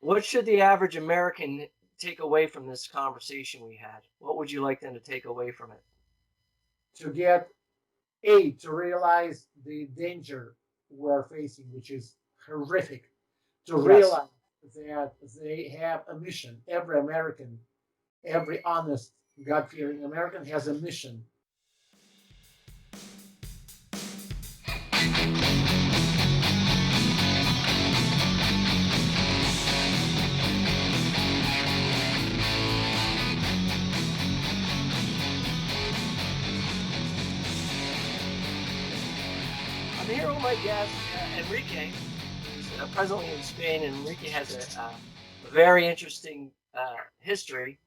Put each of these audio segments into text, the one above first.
What should the average American take away from this conversation we had? What would you like them to take away from it? To get A, to realize the danger we're facing, which is horrific, to Yes. realize that they have a mission. Every American, every honest, God fearing American has a mission. I'm here with my guest, Enrique, who's presently in Spain. And Enrique has a very interesting history.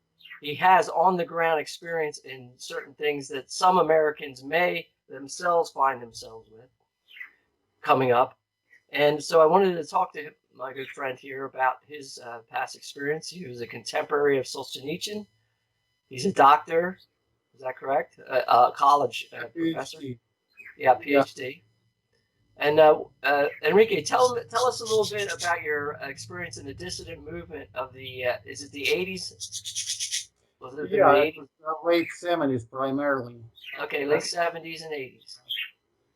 He has on the ground experience in certain things that some Americans may themselves find themselves with coming up. And so I wanted to talk to my good friend here about his past experience. He was a contemporary of Solzhenitsyn. He's a doctor. Is that correct? A college professor. PhD. Yeah, Yeah. PhD. And Enrique, tell us a little bit about your experience in the dissident movement of the is it the 80s? Was it in the Yeah, it 80s? was late 70s primarily. Okay, Uh, late 70s and 80s.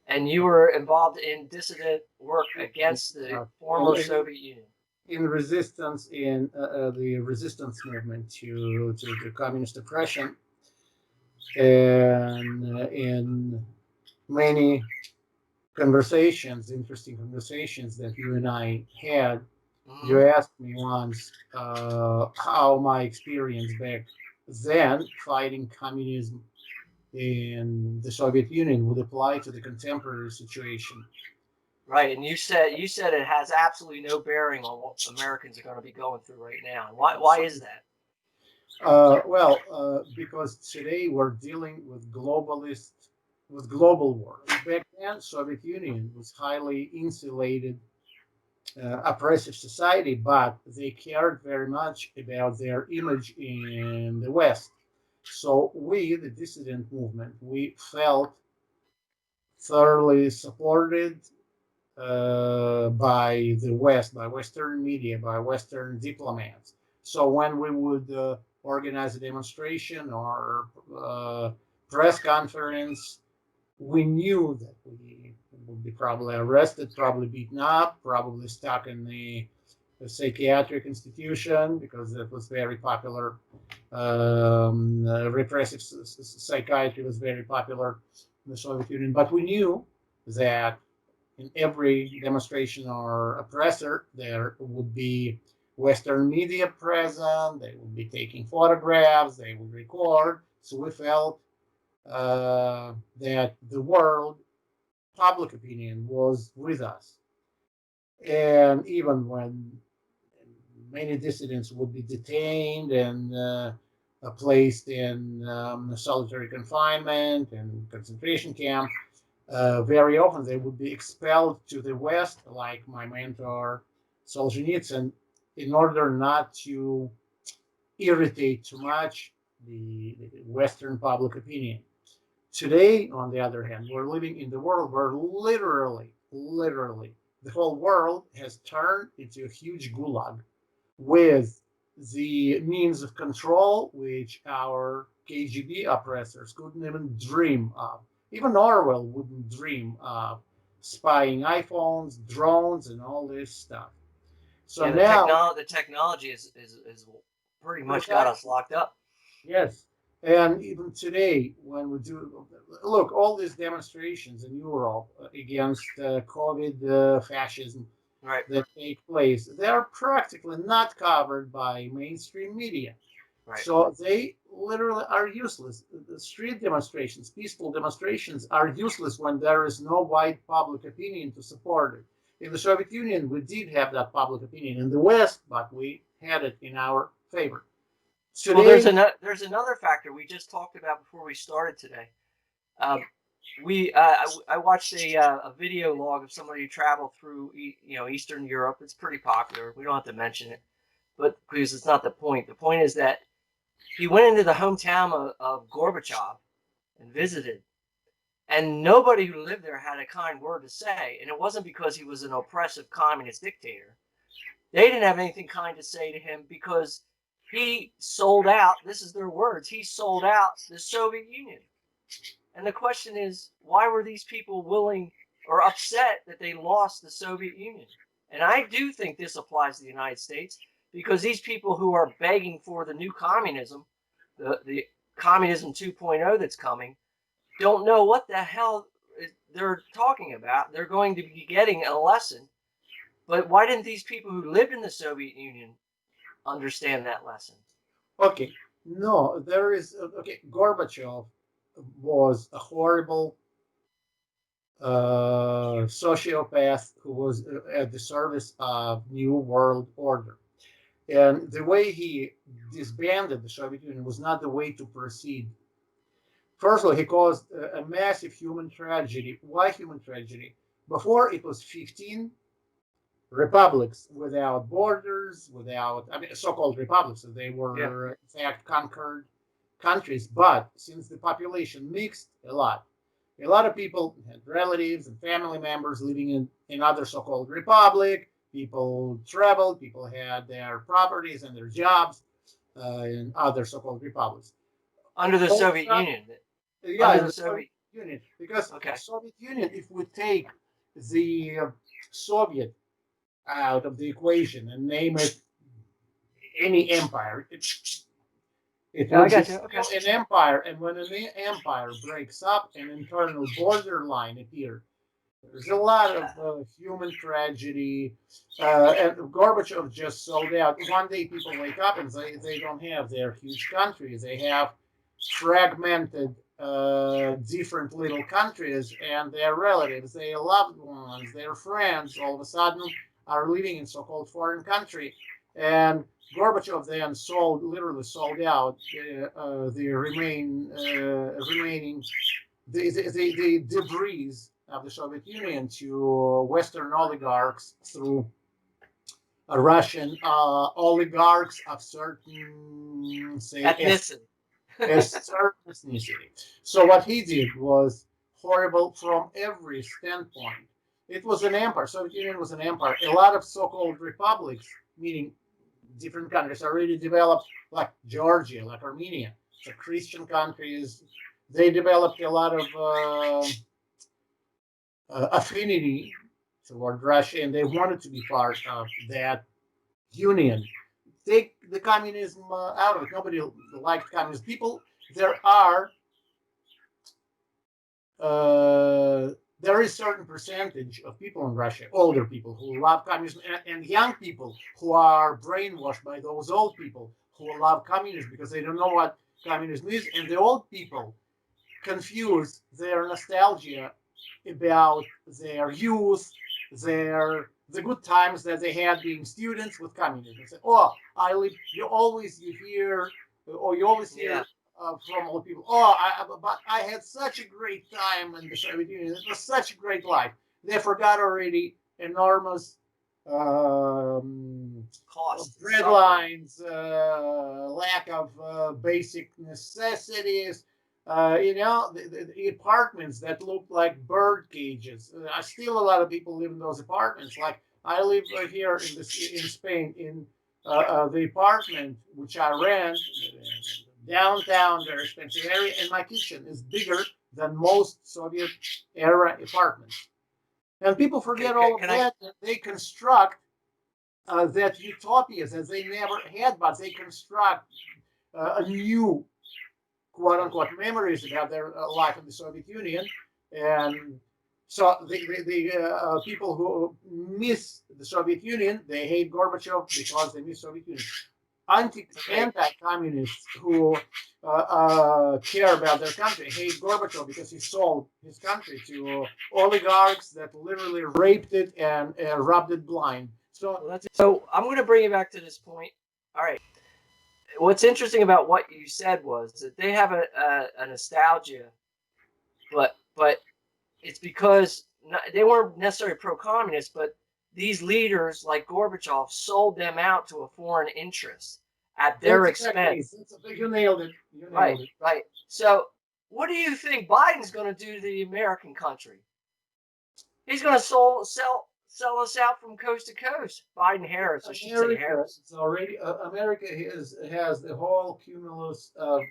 And you were involved in dissident work against the uh, former Soviet Union. in resistance in the resistance movement to communist oppression, and in many conversations, interesting conversations that you and I had. Hmm. You asked me once how my experience back then fighting communism in the Soviet Union would apply to the contemporary situation. Right, and you said it has absolutely no bearing on what Americans are going to be going through right now. Why So, is that? because today we're dealing with global wars. Back then, Soviet Union was highly insulated, oppressive society, but they cared very much about their image in the West. So we, the dissident movement, we felt thoroughly supported by the West, by Western media, by Western diplomats. So when we would organize a demonstration or press conference, we knew that we would be probably arrested, probably beaten up, probably stuck in the psychiatric institution because that was very popular. Repressive psychiatry was very popular in the Soviet Union. But we knew that in every demonstration or oppressor, there would be Western media present. They would be taking photographs. They would record. So we felt that the world public opinion was with us. And even when many dissidents would be detained and placed in solitary confinement and concentration camp, very often they would be expelled to the West, like my mentor Solzhenitsyn, in order not to irritate too much the Western public opinion. Today, on the other hand, we're living in the world where literally, the whole world has turned into a huge gulag with the means of control which our KGB oppressors couldn't even dream of. Even Orwell wouldn't dream of spying iPhones, drones, and all this stuff. So Yeah, now, the technology is pretty much got us exactly. locked up. Yes. And even today, when we do look, all these demonstrations in Europe against COVID fascism Right, that take place, they are practically not covered by mainstream media. right. So they literally are useless. The street demonstrations, peaceful demonstrations, are useless when there is no wide public opinion to support it. In the Soviet Union, we did have that public opinion in the West, but we had it in our favor. Well, Today, there's another factor we just talked about before we started today. Um, I watched a video log of somebody who traveled through Eastern Europe. It's pretty popular. We don't have to mention it, but because it's not the point. The point is that he went into the hometown of Gorbachev and visited, and nobody who lived there had a kind word to say. And it wasn't because he was an oppressive communist dictator. They didn't have anything kind to say to him because he sold out. This is their words. He sold out the Soviet Union. And the question is, why were these people willing or upset that they lost the Soviet Union? And I do think this applies to the United States because these people who are begging for the new communism, the communism 2.0 that's coming, don't know what the hell they're talking about. They're going to be getting a lesson. But why didn't these people who lived in the Soviet Union understand that lesson? Okay, no, there is okay. Gorbachev was a horrible sociopath who was at the service of New World Order. And the way he disbanded the Soviet Union was not the way to proceed. First of all, he caused a massive human tragedy. Why human tragedy? Before it was 15 republics without borders, without, I mean, so-called republics. So they Yeah. were, in fact, conquered countries. But since the population mixed a lot of people had relatives and family members living in other so-called republic. People traveled. People had their properties and their jobs in other so-called republics. Under the All of a Soviet sudden, Union. yeah, Under in the the Soviet Soviet. Union, because Okay. Soviet Union, if we take the Soviet out of the equation and name it any empire, it Yeah, I would be got you. still Okay. an empire. And when an empire breaks up, an internal borderline appears. There's a lot of human tragedy, and Gorbachev just sold out. One day, people wake up and they don't have their huge country. They have fragmented, different little countries, and their relatives, their loved ones, their friends, all of a sudden are living in so-called foreign country. And Gorbachev then literally sold out the remaining the debris of the Soviet Union to Western oligarchs through Russian oligarchs of certain, say, Ethnicity. certain ethnicity. So what he did was horrible from every standpoint. It was an empire. Soviet Union was an empire. A lot of so-called republics, meaning different countries, already developed, like Georgia, like Armenia, the Christian countries. They developed a lot of affinity toward Russia, and they wanted to be part of that union. Take the communism out of it. Nobody liked communist people. There are uh, there is a certain percentage of people in Russia, older people who love communism, and young people who are brainwashed by those old people who love communism because they don't know what communism is. And the old people confuse their nostalgia about their youth, the good times that they had being students with communism. Say, oh, I live. You hear, or you always Yeah. hear from old people. Oh, but I had such a great time in the Soviet Union. It was such a great life. They forgot already enormous Cost. bread Suffering. lines, lack of basic necessities, the apartments that look like bird cages. Still, a lot of people live in those apartments. Like I live here in Spain in the apartment which I rent downtown, very expensive area, and my kitchen is bigger than most Soviet era apartments. And people Okay. forget all of Can I? that. They construct that utopias that they never had, but they construct a new quote unquote memories about their life in the Soviet Union. And so the people who miss the Soviet Union, they hate Gorbachev because they miss Soviet Union. Okay. Anti-communists who care about their country hate Gorbachev because he sold his country to oligarchs that literally raped it and rubbed it blind. So Well, so I'm going to bring you back to this point. All right. What's interesting about what you said was that they have a nostalgia, but it's because they weren't necessarily pro-communist, but these leaders like Gorbachev sold them out to a foreign interest at their that's exactly it. expense. You nailed it. You Right, nailed it. right. So, what do you think Biden's going to do to the American country? He's going to sell us out from coast to coast. Biden Harris, I should say America Harris. is already America has the whole cumulus of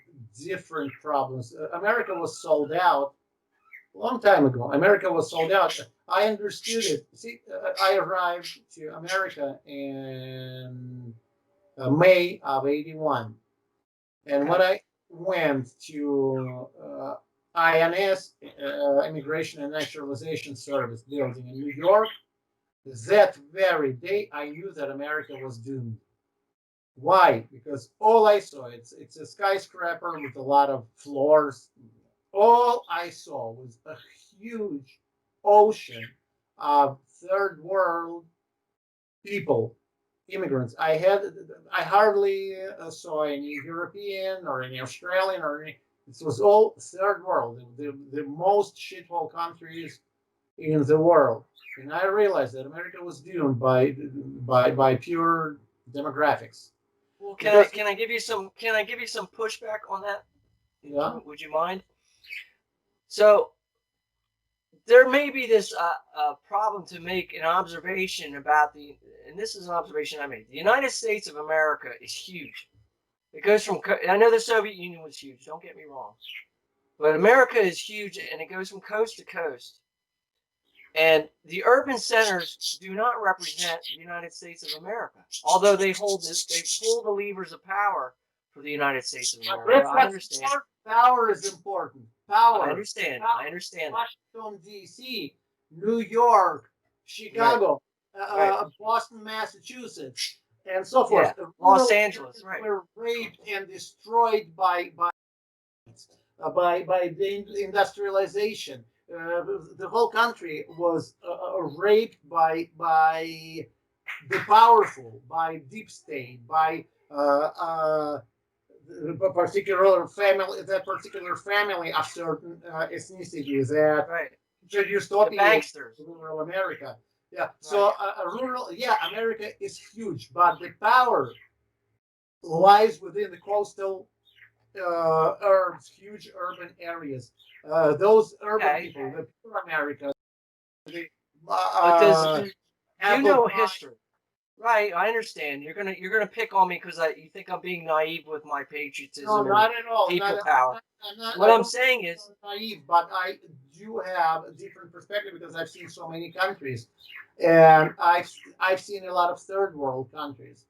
different problems. America was sold out a long time ago. America was sold out. I understood it. See, I arrived to America in May of '81, and when Okay. I went to INS, Immigration and Naturalization Service building in New York, that very day I knew that America was doomed. Why? Because all I saw, it's a skyscraper with a lot of floors. All I saw was a huge ocean of third world people, immigrants. I hardly saw any European or any Australian or any. It was all third world, the most shithole countries in the world. And I realized that America was doomed by pure demographics. Well, Because can I give you some pushback on that? yeah, Would you mind? So there may be this problem to make an observation about and this is an observation I made. The United States of America is huge. It goes from, I know the Soviet Union was huge, don't get me wrong, but America is huge and it goes from coast to coast. And the urban centers do not represent the United States of America, although they pull the levers of power for the United States of America. that's I what's understand. important. Power is important. I Power. understand. Power. I understand that. Washington D.C., New York, Right. Chicago, Right. Boston, Massachusetts, and so Yeah. forth. The Los rural Angeles. areas Right. were raped and destroyed by the industrialization. The whole country was raped by the powerful, by deep state, by a particular family, that particular family of certain ethnicity that Right. introduced The opiates banksters. to rural America. Yeah, Right. so rural, yeah, America is huge, but the power lies within the coastal huge urban areas. Those urban Okay. people, the poor America, the But you apple know pie. history? Right. I understand. You're gonna pick on me because you think I'm being naive with my No, patriotism and not at all. people power. What I I'm don't saying is, sound naive, but I do have a different perspective because I've seen so many countries, and I've seen a lot of third world countries,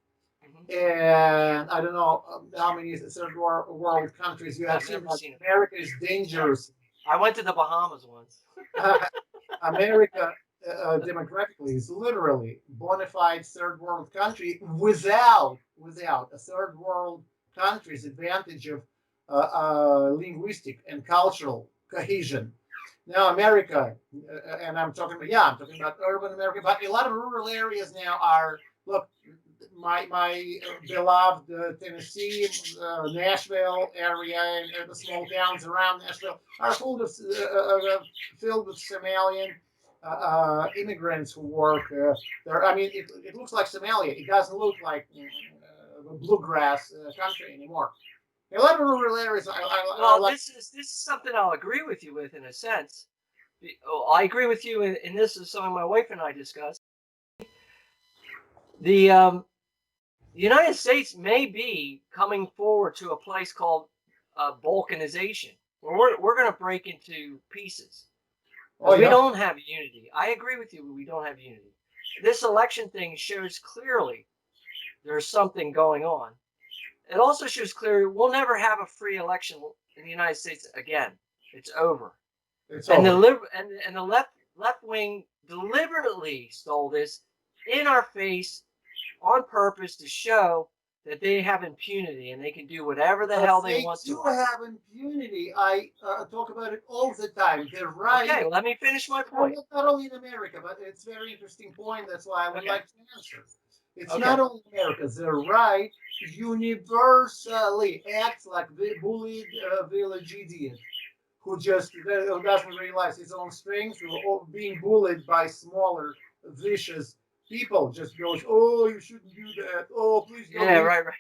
mhm, and I don't know how many third world countries you have I've seen, never but seen it. America is Yeah. dangerous. I went to the Bahamas once. America demographically is literally bona fide third world country without a third world country's advantage of linguistic and cultural cohesion. Now, America, and I'm talking about urban America, but a lot of rural areas now are look. My beloved Tennessee, Nashville area, and the small towns around Nashville are filled with Somalian immigrants who work there. I mean, it looks like Somalia. It doesn't look like a bluegrass country anymore. A lot of rural areas I Well, like. this is something I'll agree with you with in a sense. I agree with you, and this is something my wife and I discussed. The United States may be coming forward to a place called balkanization, where we're going to break into pieces Oh because we yeah, don't have unity. I agree with you. We don't have unity. This election thing shows clearly there's something going on. It also shows clearly we'll never have a free election in the United States again. It's over. it's And over. the left wing deliberately stole this in our face on purpose to show that they have impunity and they can do whatever the hell they They want to do us. have impunity. I talk about it all the time. They're right. Okay, let me finish my And point. not only in America, but it's a very interesting point. That's why I would Okay, like to answer. It's okay, not only America. The right universally acts like the bullied village idiot who doesn't realize his own strength, or being bullied by smaller, vicious people. Just goes, oh, you shouldn't do that. Oh, please don't yeah, hit. right, right.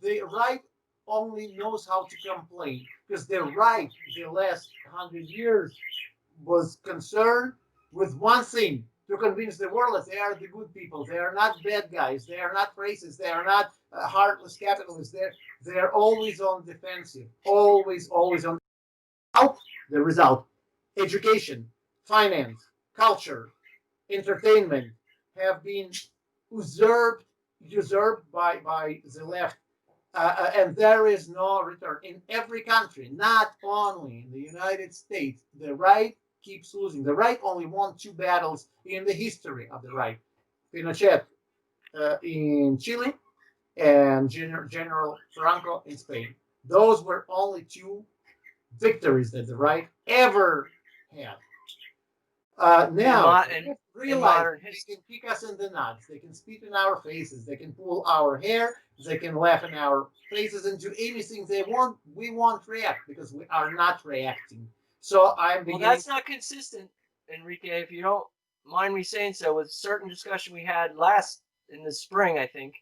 The right only knows how to complain because the right, the last 100 years, was concerned with one thing: to convince the world that they are the good people. They are not bad guys. They are not racist. They are not heartless capitalists. They're always on defensive. Always on the result. Education, finance, culture, entertainment have been usurped by the left, and there is no return in every country, not only in the United States. The right keeps losing. The right only won two battles in the history of the right: Pinochet in Chile and General Franco in Spain. Those were only two victories that the right ever had. Now, in realize modern they history. can kick us in the nuts. They can spit in our faces. They can pull our hair. They can laugh in our faces and do anything they want. We won't react because we are not reacting. So I'm Well, beginning. that's not consistent, Enrique. If you don't mind me saying so, with certain discussion we had last in the spring, I think,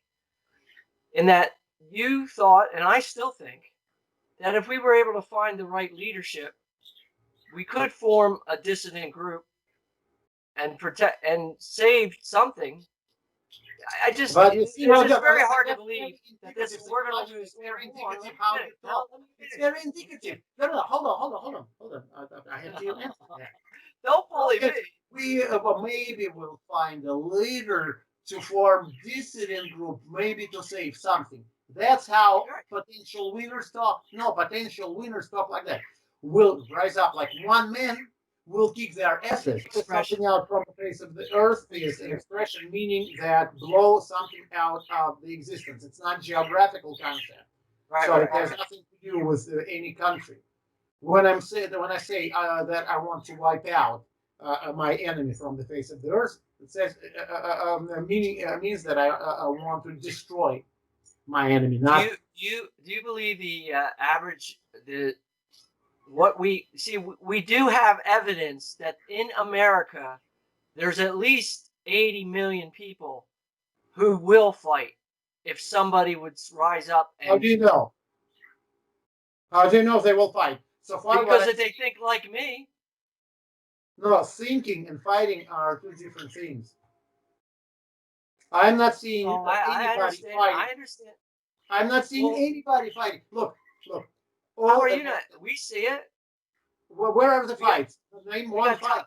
in that you thought, and I still think, that if we were able to find the right leadership, we could form a dissident group and protect and save something. I just But you it's, see it's how just very hard to that's believe very that this indicative we're going to psychology. lose It's very war. Let indicative me how finish. you No, talk. let me It's finish. very indicative. No, hold on. I have to answer that. Don't bully me. Yes, we maybe will find a leader to form dissident group, maybe to save something. That's how Right. potential winners talk. No, potential winners talk like that. Will rise up like one man, will kick their asses. Put Expression. something out from the face of the earth is an expression meaning that blow something out of the existence. It's not geographical concept, so it has Right. nothing to do with any country. When I say that I want to wipe out my enemy from the face of the earth, it says meaning means that I want to destroy my enemy. Do Not you believe the average the what we see? We do have evidence that in America there's at least 80 million people who will fight if somebody would rise up how do and you know? How do you know if they will fight? So far, what because I if they think like me. no thinking and fighting are two different things. I'm not seeing Oh, I anybody understand. fighting. I understand. I'm not seeing Well, anybody fighting. Look. how All are you not? We see it. where are the We got fights? Name we one got time. fight.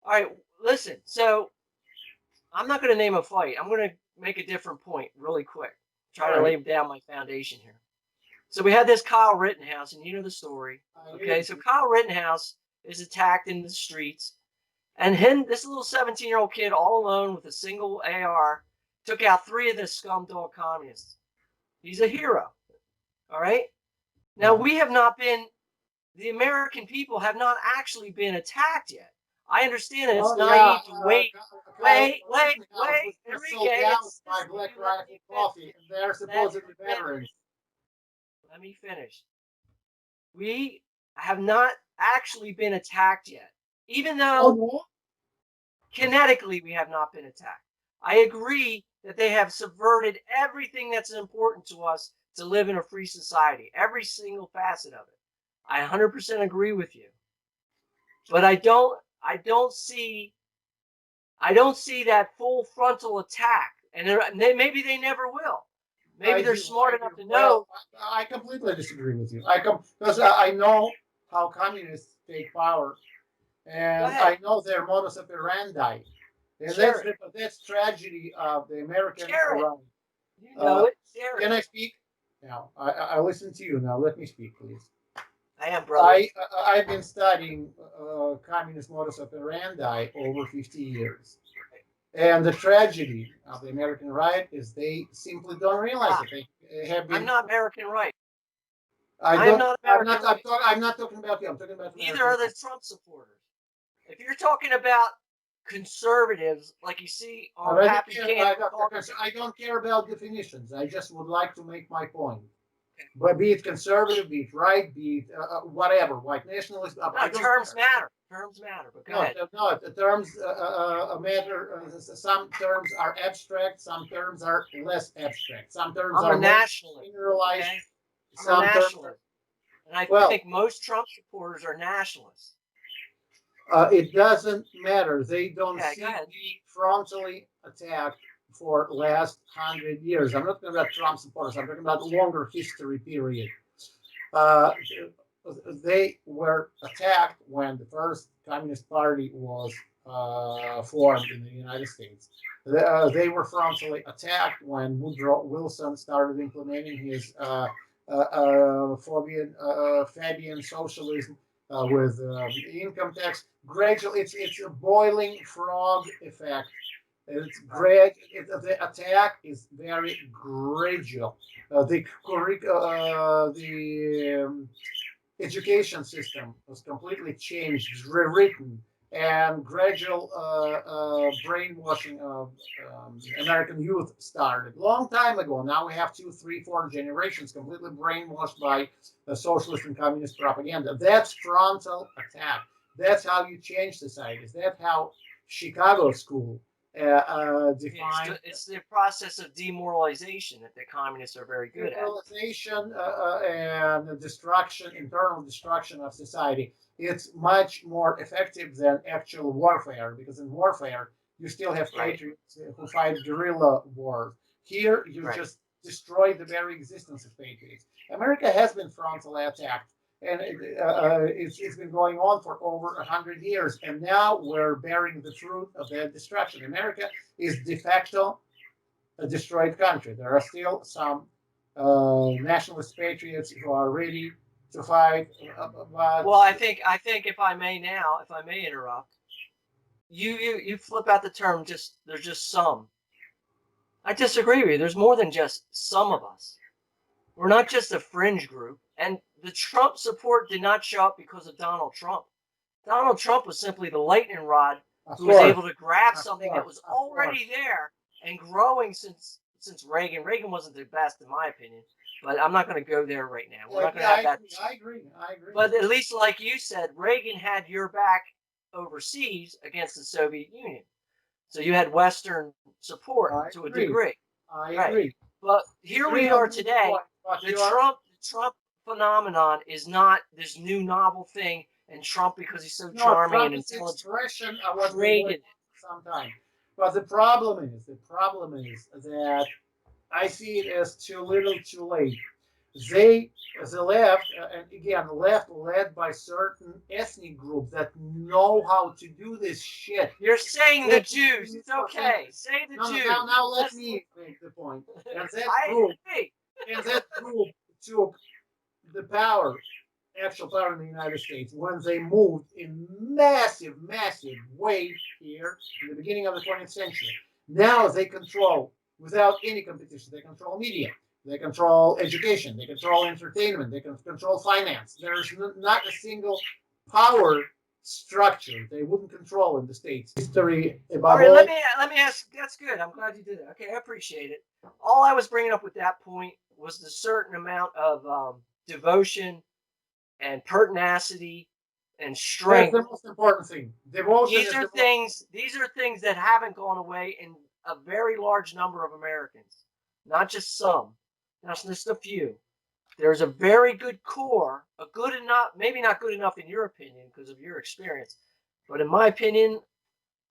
All right, listen. So I'm not going to name a fight. I'm going to make a different point really quick. All Try to right. lay down my foundation here. So we had this Kyle Rittenhouse, and you know the story. I Okay, do. so Kyle Rittenhouse is attacked in the streets, and him, this little 17-year-old kid, all alone with a single AR, took out three of the scum dog communists. He's a hero. All right. Now Yeah. we have not been. The American people have not actually been attacked yet. I understand that it's Oh yeah, naive to wait. Kyle Rittenhouse was Wait, just Enrique, sold out it's by just Black you let Rifle me finish. Coffee, and they're Let me supposedly finish. veterans. Let me finish. We have not actually been attacked yet, even Oh though no, kinetically we have not been attacked. I agree that they have subverted everything that's important to us to live in a free society, every single facet of it. I 100% agree with you. But I don't see that full frontal attack, and maybe they never will. Maybe I they're do, smart I enough do. to Well, know. I completely disagree with you. Because I know how communists take power, Go and ahead, I know their modus operandi, and share it, that's tragedy of the American share it. right. You know Uh, it, share can it. I speak? Now, I listen to you. Now, let me speak, please. I am, brother. I've been studying communist modus operandi over 50 years. And the tragedy of the American right is they simply don't realize Stop. that they have I'm been. not American right. I I am don't. not American right. I'm not talking about you. I'm talking about Neither American are right. the Trump supporters. If you're talking about conservatives, like you see on I don't Happy care. Camp talking. I don't care about definitions. I just would like to make my point. Okay. But be it conservative, be it right, be it whatever, white nationalist, No, I don't terms care. matter. Terms matter. But go No, ahead. no, the terms matter. Some terms are abstract, some terms are less abstract, some terms I'm a are more nationalist. generalized, Okay, I'm a some terms are, nationalist. And I well, think most Trump supporters are nationalists. It doesn't matter. They don't Yeah, go see ahead. me frontally attacked for last 100 years. I'm not talking about Trump supporters. I'm talking about longer history period. Uh, they were attacked when the first Communist Party was formed in the United States. They were frontally attacked when Woodrow Wilson started implementing his Fabian socialism with income tax. Gradually, it's a boiling frog effect. It's Right. the attack is very gradual. The education system was completely changed, rewritten, and gradual brainwashing of American youth started long time ago. Now we have two, three, four generations completely brainwashed by socialist and communist propaganda. That's frontal attack. That's how you change societies. That's how Chicago School Yeah, it's, defined it's the process of demoralization that the communists are very good at. demoralization and destruction, internal destruction of society. It's much more effective than actual warfare because in warfare you still have Right. patriots who fight guerrilla wars. Here you Right. just destroy the very existence of patriots. America has been frontally attacked, and it's been going on for over 100 years, and now we're bearing the fruit of that destruction. America is de facto a destroyed country. There are still some nationalist patriots who are ready to fight, but Well, I think if I may interrupt, you flip out the term just there's just some. I disagree with you. There's more than just some of us. We're not just a fringe group. And the Trump support did not show up because of Donald Trump. Donald Trump was simply the lightning rod of who was course, able to grab of something that course, was of course. already there and growing since Reagan. Reagan wasn't the best in my opinion, but I'm not going to go there right now. We're not going Yeah, to I have that. agree. I agree. I agree. But at least, like you said, Reagan had your back overseas against the Soviet Union. So you had Western support I to a agree. degree. I Right. agree. But You here agree we on are this today. point, but The you are Trump phenomenon is not this new novel thing, and Trump, because he's so no. charming Trump and is the intelligent, expression of what's been going created on for some time. But the problem is that I see it as too little, too late. They, the left, and again, the left led by certain ethnic groups that know how to do this shit. it. You're saying the Let Jews. me It's okay. Say the no, no, now Jews. let me make the point. And that I group, agree. and that group took the power, actual power in the United States when they moved in massive, massive waves here in the beginning of the 20th century. Now they control, without any competition, they control media, they control education, they control entertainment, they can control finance. There's not a single power structure they wouldn't control in the States. History, All above right, all, let me ask. That's good. I'm glad you did it. Okay, I appreciate it. All I was bringing up with that point was the certain amount of devotion and pertinacity and that's strength. the most important thing. Devotion These is are the most things. These are things that haven't gone away in a very large number of Americans, not just some. Not just a few. There's a very good core, a good enough, maybe not good enough in your opinion because of your experience, but in my opinion,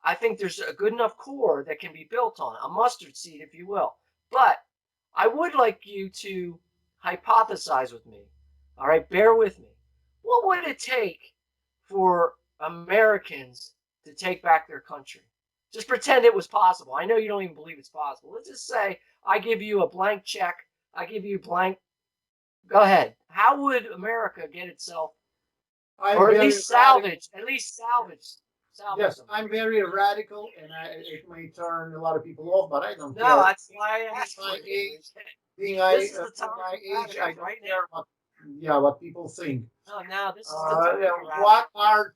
I think there's a good enough core that can be built on, a mustard seed, if you will. But I would like you to hypothesize with me. All right, bear with me. What would it take for Americans to take back their country? Just pretend it was possible. I know you don't even believe it's possible. Let's just say I give you a blank check. I give you blank. Go ahead. How would America get itself, I'm or very radical. at least salvage Yes, some? I'm very radical, and it may turn a lot of people off, but I don't No, care. that's why I Being asked for my you, age, Enrique. This is the being time my for age, I radicals don't right now. care what people think. No, now this is the time for What radicals. are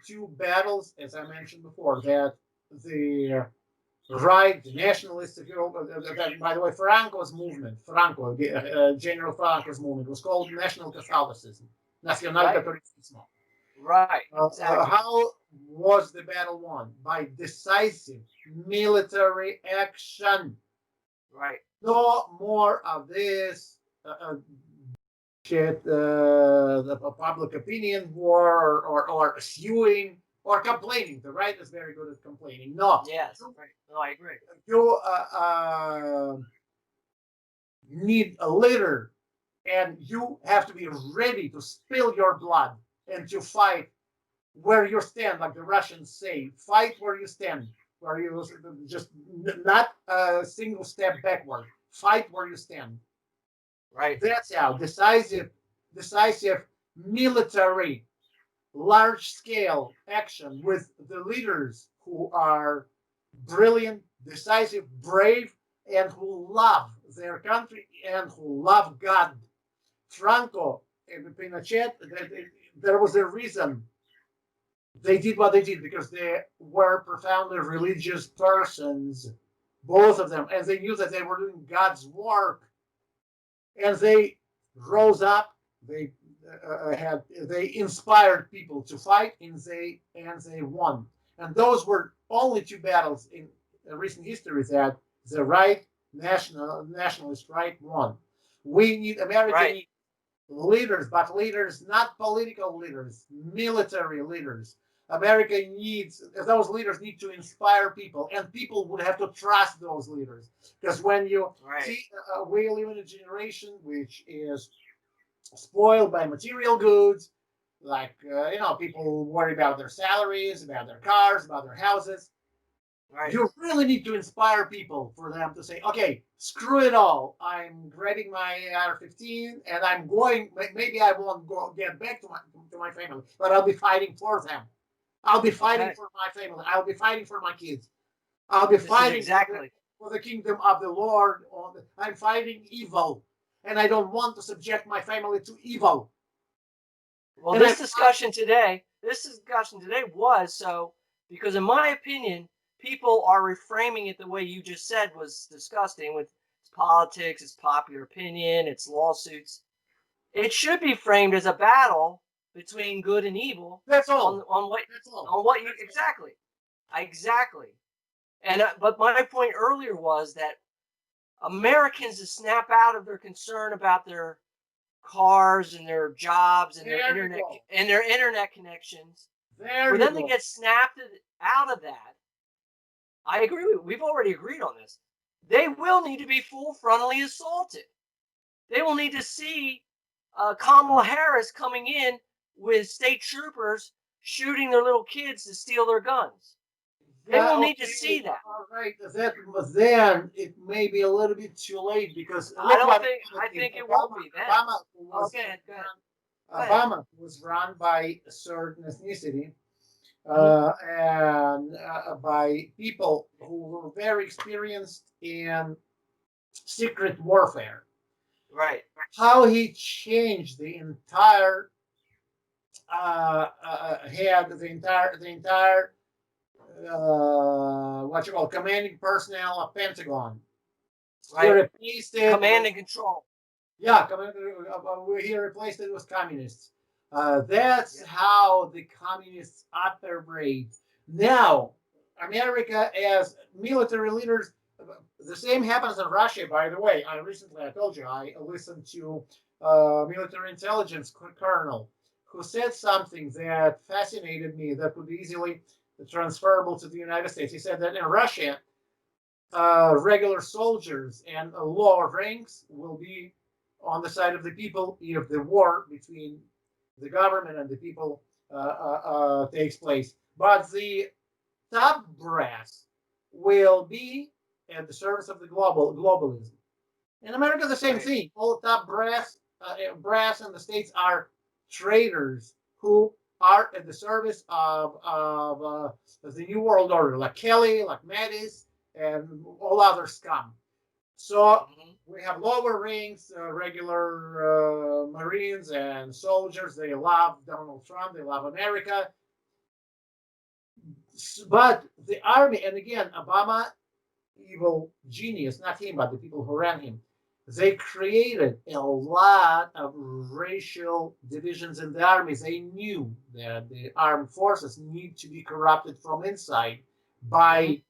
two battles, as I mentioned before, that the right, the nationalists, if you know, by the way, General Franco's movement was called National Catholicism, Right, Nacionalcatolicismo. right, exactly. How was the battle won? By decisive military action. Right. No more of this shit, the public opinion war or suing. or complaining. The right is very good at complaining. No, Yes, right. No, I agree. you need a leader, and you have to be ready to spill your blood and to fight where you stand, like the Russians say, fight where you stand, where you just not a single step backward, fight where you stand. Right. That's how decisive military, large scale action with the leaders who are brilliant, decisive, brave, and who love their country and who love God. Franco and Pinochet, there was a reason they did what they did because they were profoundly religious persons, both of them, and they knew that they were doing God's work, and they rose up. They inspired people to fight, and they won. And those were only two battles in recent history that the right nationalist right won. We need America Right. needs leaders, but leaders, not political leaders, military leaders. America needs those leaders need to inspire people, and people would have to trust those leaders. Because when you Right. see, we live in a generation which is spoiled by material goods, like people worry about their salaries, about their cars, about their houses. Right. You really need to inspire people for them to say, okay, screw it all. I'm grabbing my AR-15 and I'm going. Maybe I won't get back to my family, but I'll be fighting for them. I'll be fighting Okay. for my family. I'll be fighting for my kids. I'll be This is fighting exactly. for the kingdom of the Lord. I'm fighting evil, and I don't want to subject my family to evil. Well, And I'm this discussion today, was so because, in my opinion, people are reframing it the way you just said was disgusting with its politics, its popular opinion, its lawsuits. It should be framed as a battle between good and evil that's on all. on what That's all. on what you That's all. exactly. And but my point earlier was that Americans to snap out of their concern about their cars and their jobs and There you go. their internet connections, There for you them to go. get snapped out of that. I agree with, we've already agreed on this. They will need to be full frontally assaulted. They will need to see Kamala Harris coming in with state troopers shooting their little kids to steal their guns. They Yeah, will need to okay, see that. all right. That was then. It may be a little bit too late because I look don't what think. I happened. think it won't be then. Obama Oh, was go ahead. Go ahead. Go run, ahead. Obama was run by a certain ethnicity Mm-hmm. and by people who were very experienced in secret warfare. Right. How he changed the entire had the entire what you call commanding personnel of Pentagon. He Right. replaced it with Command and control. yeah, he replaced it with communists. That's Yeah. how the communists operate now. America as military leaders. The same happens in Russia, by the way. I told you I listened to military intelligence colonel who said something that fascinated me that would be easily transferable to the United States. He said that in Russia, regular soldiers and lower ranks will be on the side of the people if the war between the government and the people takes place. But the top brass will be at the service of the globalism. In America, the same Right. thing. All the top brass in the states are traitors who are at the service of the New World Order, like Kelly, like Mattis, and all other scum. So Mm-hmm. we have lower ranks, regular Marines and soldiers. They love Donald Trump. They love America. But the army, and again, Obama, evil genius, not him, but the people who ran him, they created a lot of racial divisions in the army. They knew that the armed forces need to be corrupted from inside Mm-hmm. by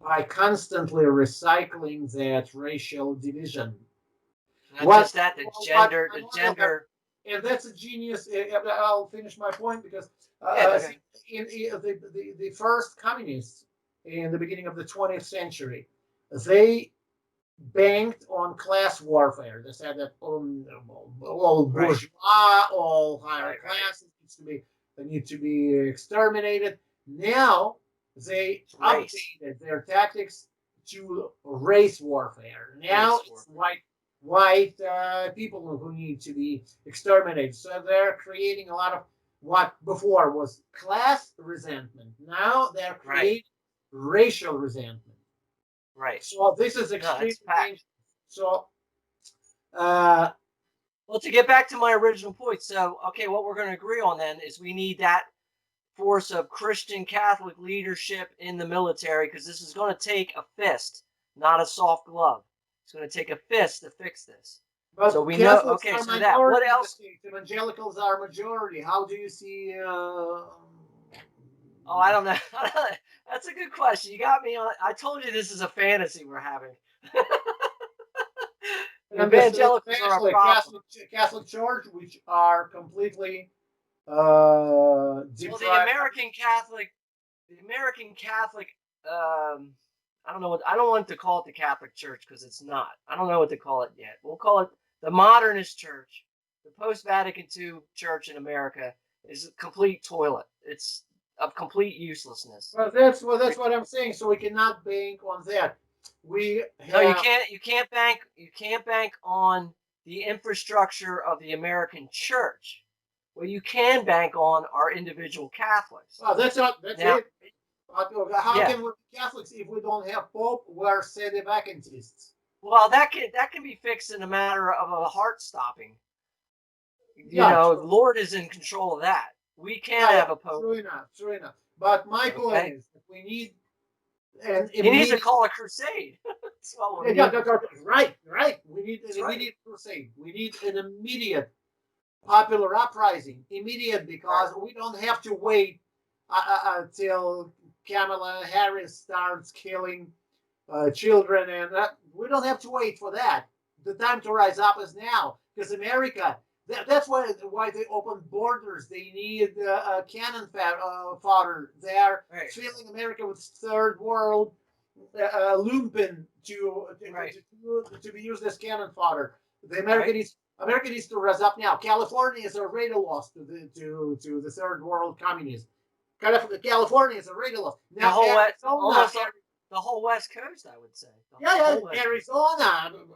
by constantly recycling that racial division. Not What, just that, what the another, gender. and that's a genius. I'll finish my point because Yeah, See, the first communists in the beginning of the 20th century, they banked on class warfare. They said that all right, bourgeois, all higher right, classes they need to be exterminated. Now they race, updated their tactics to race warfare. Now race it's warfare. white people who need to be exterminated. So they're creating a lot of what before was class resentment. Now they're Right, creating racial resentment. right. So this is No, extremely that's fact. dangerous. So uh, Well, to get back to my original point, so okay, what we're going to agree on then is we need that force of Christian Catholic leadership in the military because this is going to take a fist, not a soft glove. It's going to take a fist to fix this. So but we know. Catholics Okay, are so that. What minority in the else? state. Evangelicals are majority. How do you see? Oh, I don't know. That's a good question. You got me on. I told you this is a fantasy we're having. The And this evangelicals are a especially problem. Catholic Church, which are completely Well, deprived. The American Catholic, I don't know what I don't want to call it the Catholic Church because it's not. I don't know what to call it yet. We'll call it the modernist church. The post Vatican II church in America is a complete toilet. It's of complete uselessness. That's what I'm saying. So we cannot bank on that. We No, you have can't. You can't bank. You can't bank on the infrastructure of the American church. What you can bank on are individual Catholics. that's not that's Now, it. How yeah. can we be Catholics if we don't have Pope? We're sedevacantists. Well, that can be fixed in a matter of a heart stopping. You Yeah, know, true. the Lord is in control of that. We can Yeah, yeah, have a pope. true enough, true enough. But my point Okay, is that we need an he needs to immediate. call a crusade. That's what we Yeah, need. right, right. We need an That's right. immediate crusade. We need an immediate popular uprising. Immediate Right. because we don't have to wait till Kamala Harris starts killing children, and we don't have to wait for that. The time to rise up is now, because America. That's why they opened borders. They need cannon fodder. They're Right. filling America with third world lumpen Right. to be used as cannon fodder. The Right. America needs to rise up now. California is already lost to the third world communism. California is already lost. The Now whole west, Arizona, almost the whole West Coast, I would say. The yeah, whole West Coast.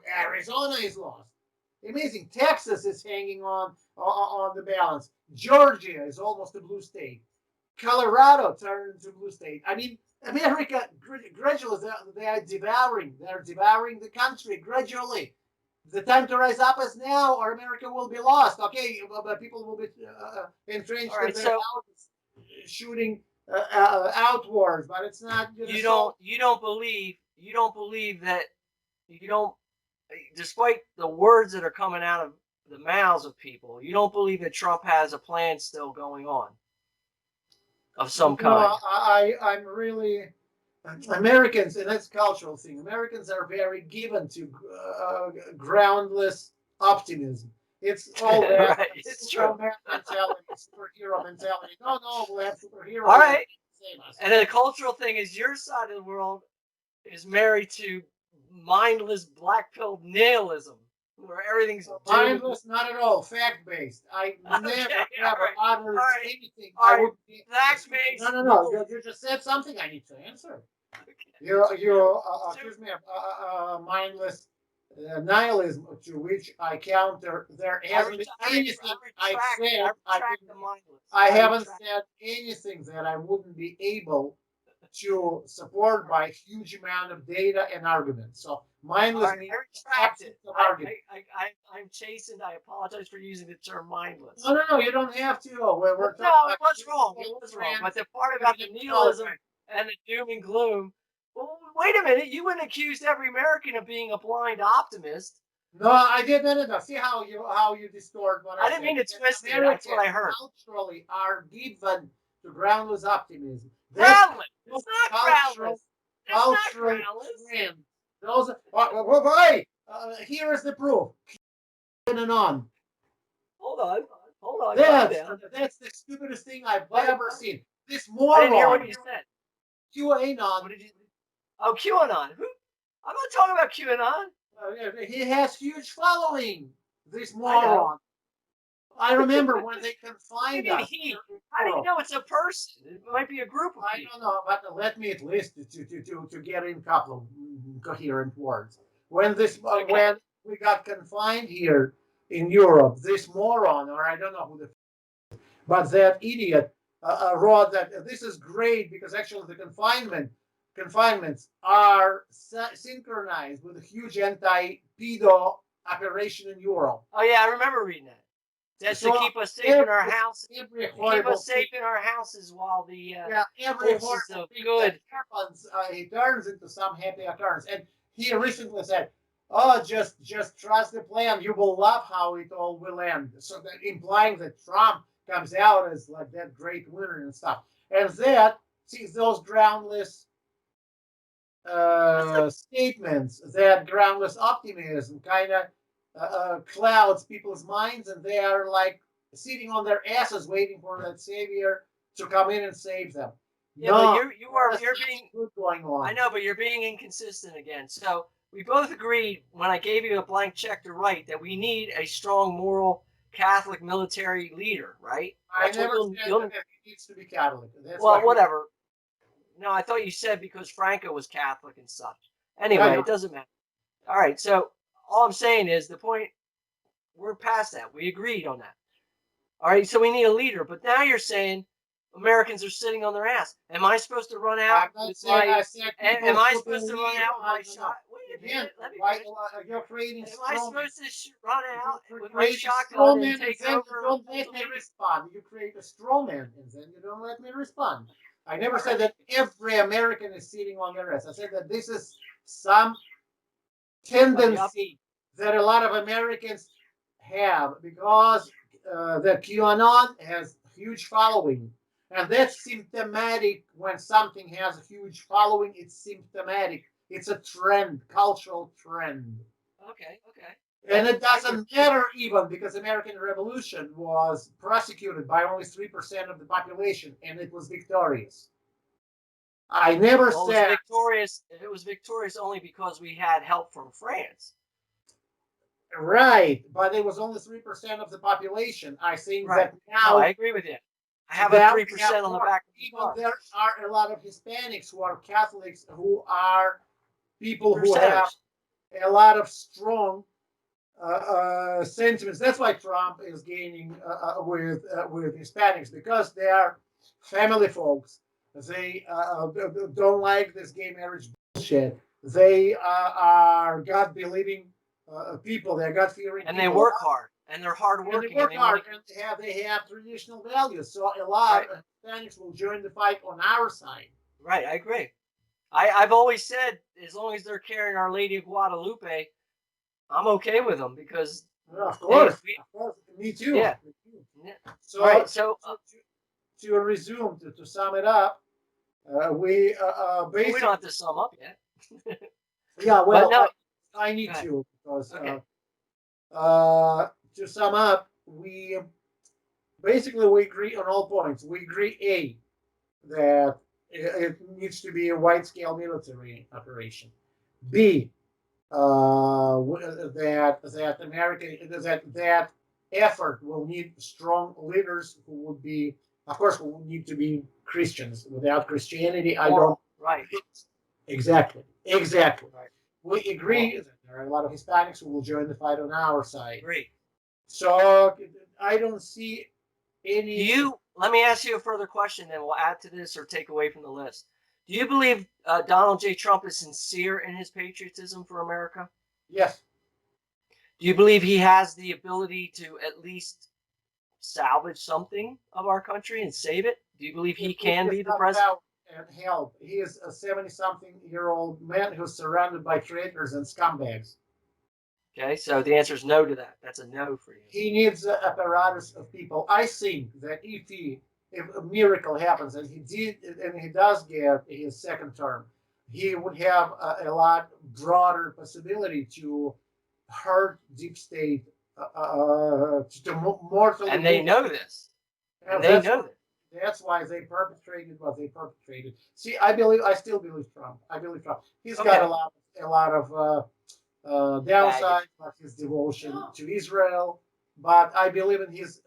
Arizona is lost. Amazing. Texas is hanging on the balance. Georgia is almost a blue state. Colorado turned into blue state. I mean, America gradually they are devouring. They're devouring the country gradually. The time to rise up is now, or America will be lost. Okay, but people will be All entrenched in right. their So houses, shooting outwards. But it's not going to you solve. don't believe that you don't despite the words that are coming out of the mouths of people, you don't believe that Trump has a plan still going on of some No, kind. I'm really Americans, and that's a cultural thing. Americans are very given to groundless optimism. It's all that Right, it's true. Superman mentality, superhero mentality. No, no, we'll have All superheroes and right. save us. And then the cultural thing is your side of the world is married to mindless black pill nihilism, where everything's doom and gloom. Mindless, not at all. Fact based. I Okay, never all ever right, all uttered right, anything. all I right. would be. Fact No, based. no, no. You just said something. I need to answer. You accuse me of mindless nihilism, to which I counter. There hasn't been anything I've I said. retract the mindless. I I haven't retract. said anything that I wouldn't be able to support by a huge amount of data and arguments. So All mindless right, means I retract absence it. of argument. I'm chastened. I apologize for using the term mindless. No, no, no. You don't have to. We're Well, talking no, it about was wrong. It critical was wrong. But trans. the part You about the didn't nihilism apologize. and the doom and gloom. Well, wait a minute. You wouldn't accuse every American of being a blind optimist. No, I didn't either. See how you distort what I I didn't said. mean to twist it. That's what I Americans heard. culturally are given to groundless optimism. That's Groundless. It's not cultural groundless. It's not cultural groundless. trend. Those hey, here is the proof. On and on. Hold on. Hold on, calm down. That's the stupidest thing I've What? ever seen. This I didn't hear what moron, you said. What QAnon, did you? Oh, QAnon. Who? I'm not talking about QAnon. he has huge following. This I know. moron. I remember when they What do you confined mean us. he? How do you know it's a person? It might be a group of I people. don't know, but let me at least to get in a couple of coherent words. When Okay. when we got confined here in Europe, this moron, or I don't know who the, but that idiot wrote that this is great because actually the confinements are synchronized with a huge anti-pedo operation in Europe. Oh yeah, I remember reading that. That's to So keep us safe in our house. every To keep horrible us safe in our houses while the yeah, every forces horrible of thing that good. happens, it turns into some happy occurrence. And he recently said, "Oh, just trust the plan. You will love how it all will end." So that implying that Trump comes out as like that great winner and stuff. And that sees those groundless That's like statements, that groundless optimism, kind of clouds people's minds, and they are like sitting on their asses waiting for that savior to come in and save them. yeah, but No, you're being. good going on. I know, but you're being inconsistent again. So we both agreed when I gave you a blank check to write that we need a strong moral Catholic military leader, right? I That's what never said you'll. that he needs to be Catholic. That's Well, what we. whatever. No, I thought you said because Franco was Catholic and such. Yeah, Anyway, no, it doesn't matter. All right. So all I'm saying is the point. We're past that. We agreed on that. All right. So we need a leader. But now you're saying Americans are sitting on their ass. Am I supposed to run out I'm not with saying my? I said people Am I who supposed to run believe. out with I my don't know. shot? Wait a Again, minute. Let me why finish. you're creating Am I strawman? supposed to run out You with my create a shotgun straw and man and take then you over don't let me ultimately? respond. You create a straw man and then you don't let me respond. I never said that every American is sitting on their ass. I said that this is some tendency that a lot of Americans have because the QAnon has huge following. And that's symptomatic when something has a huge following. It's symptomatic. It's a trend, cultural trend. Okay. Okay. And it I agree. doesn't matter even because American Revolution was prosecuted by only 3% of the population and it was victorious. I never Well, it was said victorious. It was victorious only because we had help from France. right, but it was only 3% of the population. I think Right. that No, I now agree with you. I have a now three we have percent on the more. back of the Even car. there are a lot of Hispanics who are Catholics who are people who have Percenters. a lot of strong sentiments. That's why Trump is gaining with Hispanics because they are family folks. They don't like this gay marriage bullshit. They are God believing people. They're God fearing And they people, work hard. And they're and they hardworking and work they want hard, to. and they have traditional values. So a lot Right. of Hispanics will join the fight on our side. Right. I agree. I've always said as long as they're carrying Our Lady of Guadalupe, I'm okay with them because Well, they we, of course, me too. yeah. Me too. Yeah. So Right. So to resume, to sum it up, we well, we don't have basically, to sum up yet. yeah, But well, no. I Go need ahead. to because Okay. to sum up, we basically we agree on all points. We agree A that it needs to be a wide scale military operation. B that America that effort will need strong leaders who would be, of course, will need to be Christians. Without Christianity, I don't. Moral. Right. Exactly. Right. We Moral. agree that there are a lot of Hispanics who will join the fight on our side. Agree. So I don't see Do any. you? Let me ask you a further question, then we'll add to this or take away from the list. Do you believe Donald J. Trump is sincere in his patriotism for America? Yes, Do you believe he has the ability to at least salvage something of our country and save it? Do you believe if he he can is be the not president? out and help, he is a 70-something-year-old man who's surrounded by traitors and scumbags. Okay, so the answer is no to that. That's a no for you. He needs an apparatus of people. I think that if a miracle happens and he does get his second term, he would have a lot broader possibility to hurt deep state to mortally And they wound. know this. Yeah, And they know this. that's why they perpetrated what they perpetrated. See, I still believe Trump. I believe Trump. He's got Okay. a lot of Baggage. downside, like his devotion to Israel. But I believe in his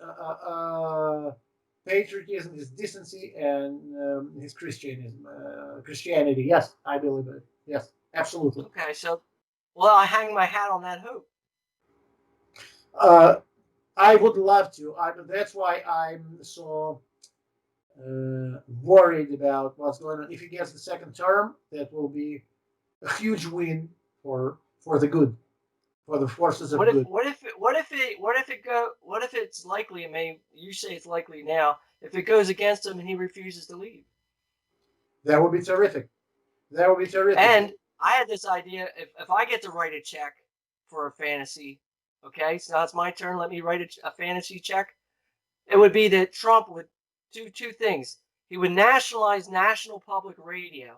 patriotism, his decency, and his Christianity. Yes, I believe it. Yes, absolutely. Okay. So, well, I hang my hat on that hope. Uh, I would love to. That's why I'm so worried about what's going on. If he gets the second term, that will be a huge win for the good, for the forces of good. What if it's likely, it may, you say it's likely now, if it goes against him and he refuses to leave? That would be terrific. That would be terrific. And I had this idea, if I get to write a check for a fantasy, okay, so now it's my turn, let me write a fantasy check. It would be that Trump would do two things. He would nationalize national public radio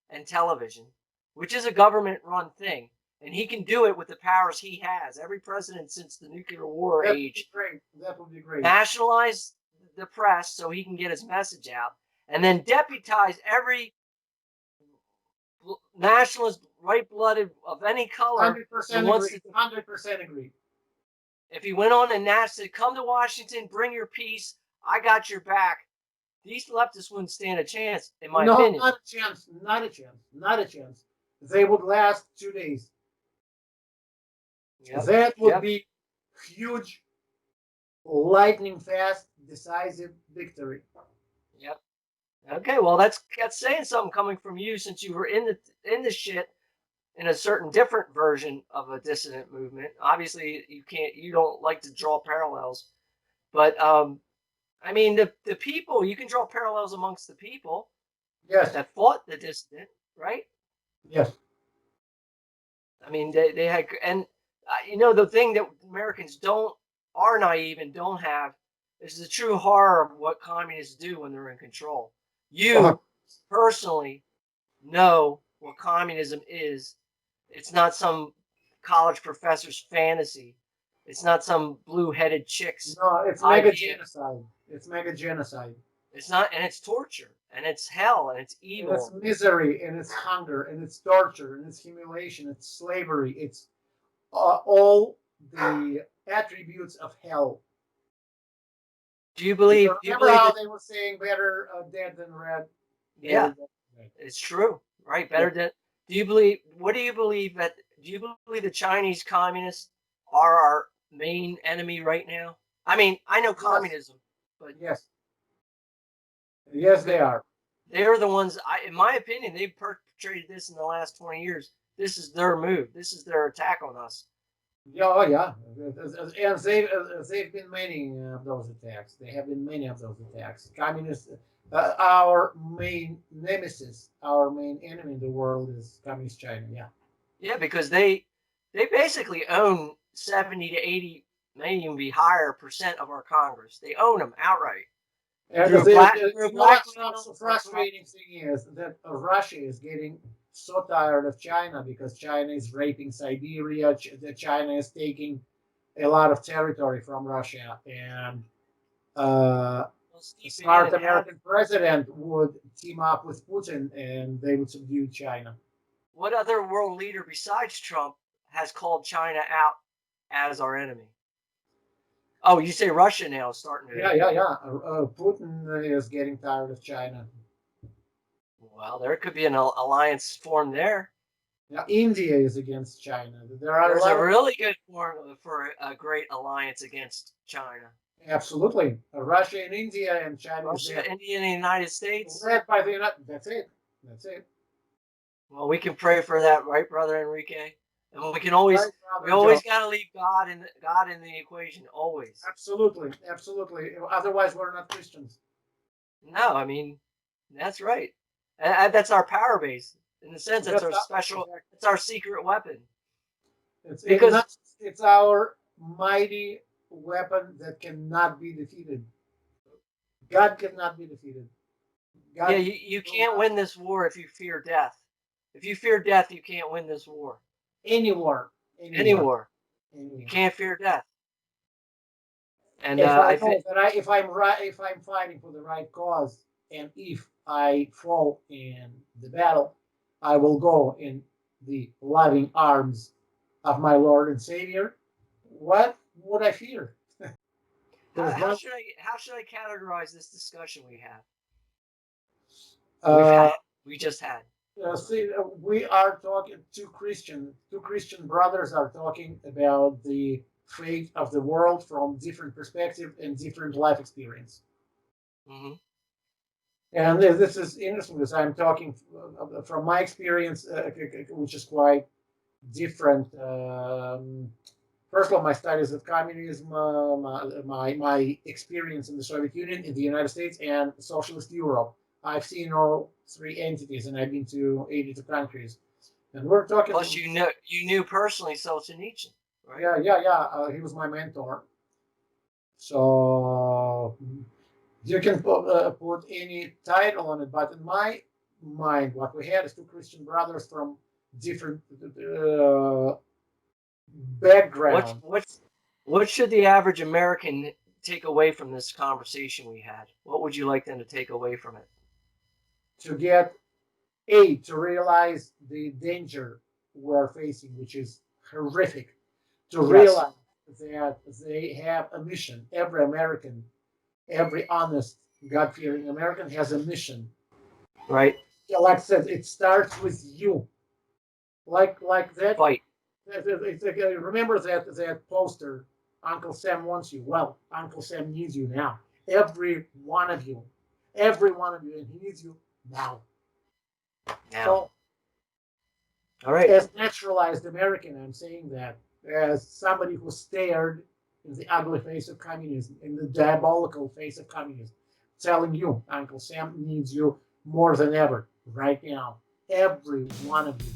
and television, which is a government run thing. And he can do it with the powers he has. Every president since the nuclear war That would be age great. That would be great. nationalize the press so he can get his message out, and then deputize every nationalist, right-blooded of any color who 100% wants agree. to. 100% agree. If he went on and said, "Come to Washington, bring your peace. I got your back." These leftists wouldn't stand a chance, in my No, opinion. not a chance. Not a chance. Not a chance. They would last 2 days. Yep. That would Yep. be huge, lightning fast, decisive victory. Yep. Okay. Well, that's saying something coming from you, since you were in the shit in a certain different version of a dissident movement. Obviously, you don't like to draw parallels, but I mean, the people, you can draw parallels amongst the people Yes. that fought the dissident, right? Yes. I mean, they had, and the thing that Americans don't are naive and don't have is the true horror of what communists do when they're in control. Uh, You personally know what communism is. It's not some college professor's fantasy. It's not some blue-headed chick's no, it's mega idea. genocide. It's mega genocide. It's not, and it's torture, and it's hell, and it's And it's evil. misery, and it's hunger, and it's torture, and it's humiliation, it's slavery, it's all the attributes of hell. Do you believe? Do you Remember believe how that? they were saying better dead than red? Yeah, Better dead than red. it's true, right? Yeah. Better than. Do you believe? What do you believe that? Do you believe the Chinese communists are our main enemy right now? I mean, I know Yes. communism, but Yes. Yes, they but are. they're the ones. In my opinion, they've perpetrated this in the last 20 years. This is their move. This is their attack on us. Yeah, oh yeah, and they've been many of those attacks. There have been many of those attacks. Communists, our main nemesis, our main enemy in the world is Communist China. Yeah, Yeah, because they basically own 70 to 80, may even be higher percent of our Congress. They own them outright and through you know what? You know blackmail the or corrupt. frustrating thing is that Russia is getting so tired of China because China is raping Siberia. That China is taking a lot of territory from Russia, and They'll a steep it in smart and have. American president would team up with Putin and they would subdue China. What other world leader besides Trump has called China out as our enemy? Oh, you say Russia now is starting to. Yeah, yeah, yeah. Putin is getting tired of China. Well, there could be an alliance formed there. Yeah, India is against China. There are a There's lot a of really good formula for a great alliance against China. absolutely Russia and India and China is Russia, there. India, and the United States. Led by the United. That's it. That's it. Well, we can pray for that, right, Brother Enrique? And we can always, Right, we brother Joe. always got to leave God in the equation, always. Absolutely, absolutely. Otherwise, we're not Christians. No, I mean, that's right. And that's our power base. In a sense, that's That's our special, exactly. it's our secret weapon. It's Because, not. It's our mighty weapon that cannot be defeated. God cannot be defeated. yeah, God you will can't not win this war if you fear death. If you fear death, you can't win this war. any war, any Any war, war. any You war. can't fear death. And If I I think know that if I'm right, if I'm fighting for the right cause, and if I fall in the battle, I will go in the loving arms of my Lord and Savior. What would I fear? There's how not. should I categorize this discussion we've Uh, had we just had? See, we are talking two Christian brothers are talking about the fate of the world from different perspective and different life experience. Hmm. And this is interesting because I'm talking from my experience, which is quite different. First of all, my studies of communism, my experience in the Soviet Union, in the United States, and socialist Europe. I've seen all three entities, and I've been to 82 countries. And we're Plus, talking, you knew personally Solzhenitsyn, right? yeah, yeah, yeah. He was my mentor. So you can put any title on it, but in my mind, what we had is two Christian brothers from different What's background what's what should the average American take away from this conversation we had? What would you like them to take away from it? to get A, to realize the danger we're facing, which is horrific, to Yes, realize that they have a mission. Every American, every honest, God fearing American has a mission. right. Like I said, it starts with you. Like that. Fight. Remember that poster. Uncle Sam wants you. Well, Uncle Sam needs you now. Every one of you, every one of you, and he needs you now. Now. So, All right. as naturalized American, I'm saying that as somebody who stared in the ugly face of communism, in the diabolical face of communism, telling you, Uncle Sam needs you more than ever right now. Every one of you.